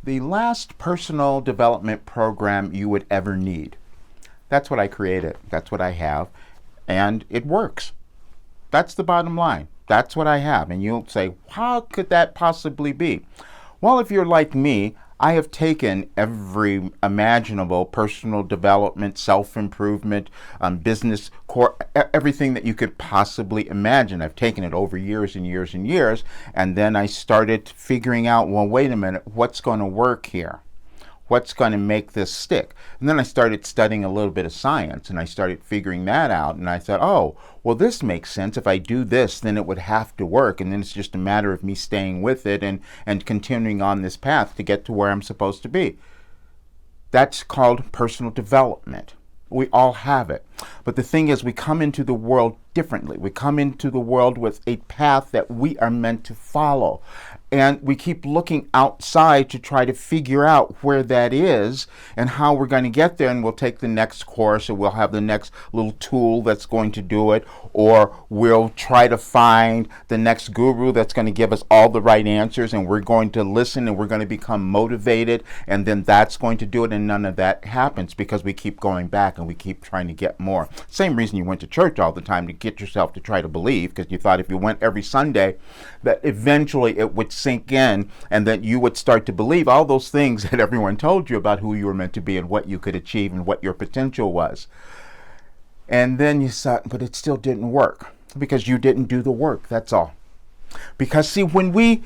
the last personal development program you would ever need. That's what I created. That's what I have. And it works. That's the bottom line. That's what I have. And you'll say, how could that possibly be? Well, if you're like me, I have taken every imaginable personal development, self-improvement, business core, everything that you could possibly imagine. I've taken it over years and years and years, and then I started figuring out, well, wait a minute, what's going to work here? What's going to make this stick? And then I started studying a little bit of science, and I started figuring that out, and I thought, oh, well, this makes sense. If I do this, then it would have to work, and then it's just a matter of me staying with it and continuing on this path to get to where I'm supposed to be. That's called personal development. We all have it. But the thing is, we come into the world differently. We come into the world with a path that we are meant to follow. And we keep looking outside to try to figure out where that is and how we're going to get there. And we'll take the next course, or we'll have the next little tool that's going to do it, or we'll try to find the next guru that's going to give us all the right answers, and we're going to listen and we're going to become motivated, and then that's going to do it. And none of that happens because we keep going back and we keep trying to get more. Same reason you went to church all the time, to get yourself to try to believe, because you thought if you went every Sunday that eventually it would sink in and that you would start to believe all those things that everyone told you about who you were meant to be and what you could achieve and what your potential was. And then you thought, but it still didn't work because you didn't do the work. That's all. Because see, when we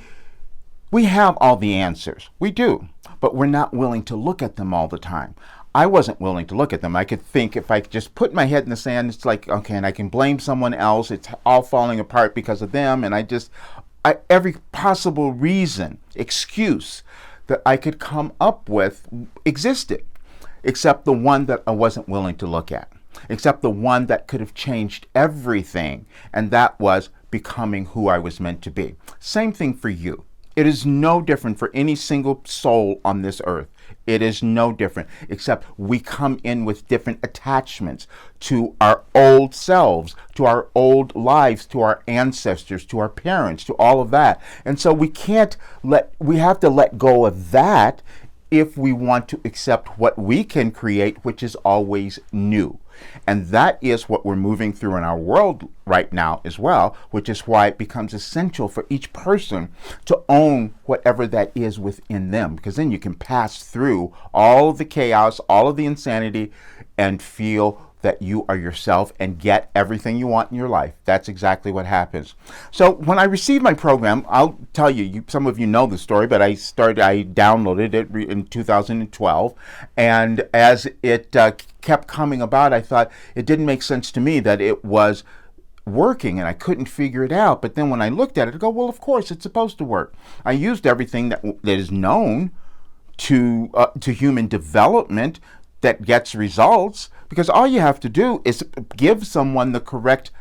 have all the answers, we do, but we're not willing to look at them all the time. I wasn't willing to look at them. I could think if I just put my head in the sand, it's like, okay, and I can blame someone else. It's all falling apart because of them. And every possible reason, excuse that I could come up with existed, except the one that I wasn't willing to look at, except the one that could have changed everything. And that was becoming who I was meant to be. Same thing for you. It is no different for any single soul on this earth. It is no different, except we come in with different attachments to our old selves, to our old lives, to our ancestors, to our parents, to all of that. And so we have to let go of that if we want to accept what we can create, which is always new. And that is what we're moving through in our world right now as well, which is why it becomes essential for each person to own whatever that is within them, because then you can pass through all of the chaos, all of the insanity, and feel that you are yourself and get everything you want in your life. That's exactly what happens. So when I received my program, I'll tell you, some of you know the story, but I downloaded it in 2012, and as it kept coming about, I thought it didn't make sense to me that it was working and I couldn't figure it out. But then when I looked at it, I go, well, of course it's supposed to work. I used everything that is known to human development that gets results, because all you have to do is give someone the correct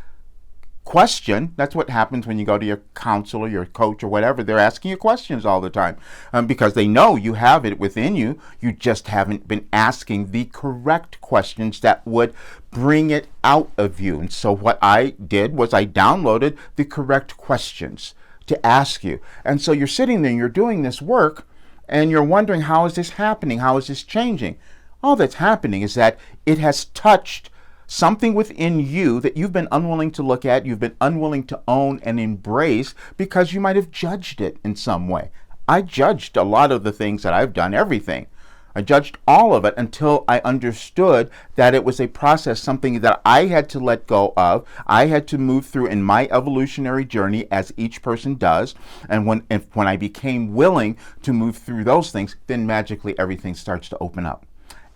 question. That's what happens when you go to your counselor, your coach, or whatever. They're asking you questions all the time because they know you have it within you. You just haven't been asking the correct questions that would bring it out of you. And so what I did was I downloaded the correct questions to ask you. And so you're sitting there and you're doing this work and you're wondering, how is this happening? How is this changing? All that's happening is that it has touched something within you that you've been unwilling to look at, you've been unwilling to own and embrace because you might have judged it in some way. I judged a lot of the things that I've done, everything. I judged all of it until I understood that it was a process, something that I had to let go of. I had to move through in my evolutionary journey, as each person does. And when I became willing to move through those things, then magically everything starts to open up.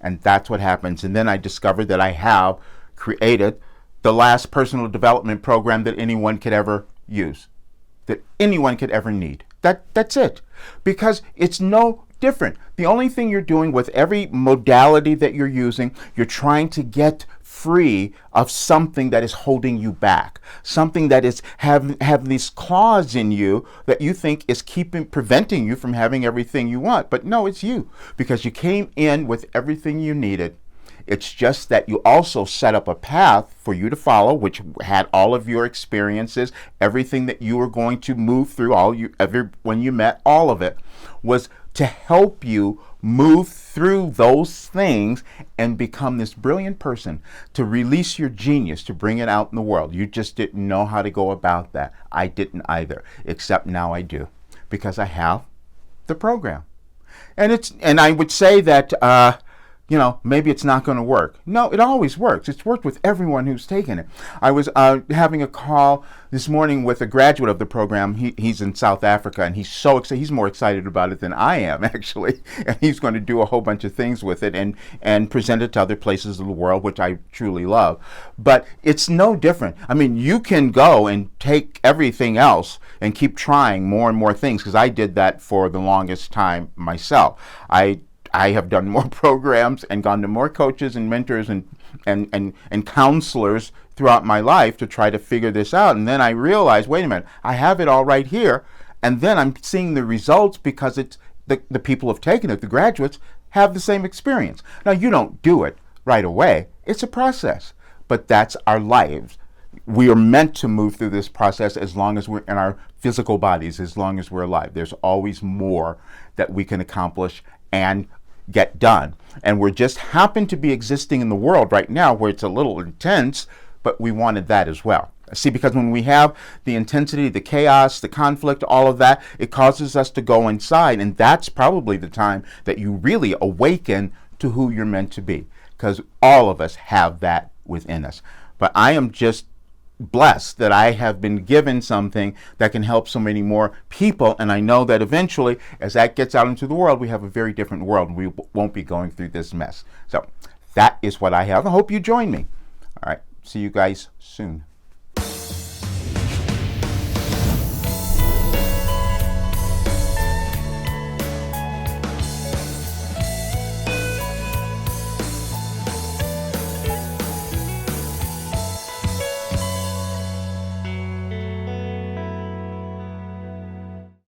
And that's what happens. And then I discovered that I have created the last personal development program that anyone could ever use, that anyone could ever need. That's it. Because it's no different. The only thing you're doing with every modality that you're using, you're trying to get free of something that is holding you back, something that is have these claws in you that you think is preventing you from having everything you want. But no, it's you, because you came in with everyththing you needed. It's just that you also set up a path for you to follow, which had all of your experiences, everything that you were going to move through, when you met, all of it was to help you move through those things and become this brilliant person, to release your genius, to bring it out in the world. You just didn't know how to go about that. I didn't either, except now I do, because I have the program. And I would say that maybe it's not going to work. No, it always works. It's worked with everyone who's taken it. I was having a call this morning with a graduate of the program. He's in South Africa, and he's so excited. He's more excited about it than I am, actually. And he's going to do a whole bunch of things with it and present it to other places of the world, which I truly love. But it's no different. I mean, you can go and take everything else and keep trying more and more things, because I did that for the longest time myself. I have done more programs and gone to more coaches and mentors and counselors throughout my life to try to figure this out. And then I realized, wait a minute, I have it all right here. And then I'm seeing the results because it's the people who have taken it, the graduates, have the same experience. Now, you don't do it right away. It's a process. But that's our lives. We are meant to move through this process as long as we're in our physical bodies, as long as we're alive. There's always more that we can accomplish and get done. And we're just happen to be existing in the world right now where it's a little intense, but we wanted that as well. See, because when we have the intensity, the chaos, the conflict, all of that, it causes us to go inside. And that's probably the time that you really awaken to who you're meant to be, because all of us have that within us. But I am just blessed that I have been given something that can help so many more people, and I know that eventually, as that gets out into the world, we have a very different world, and we won't be going through this mess. So that is what I have. I hope you join me. All right, see you guys soon.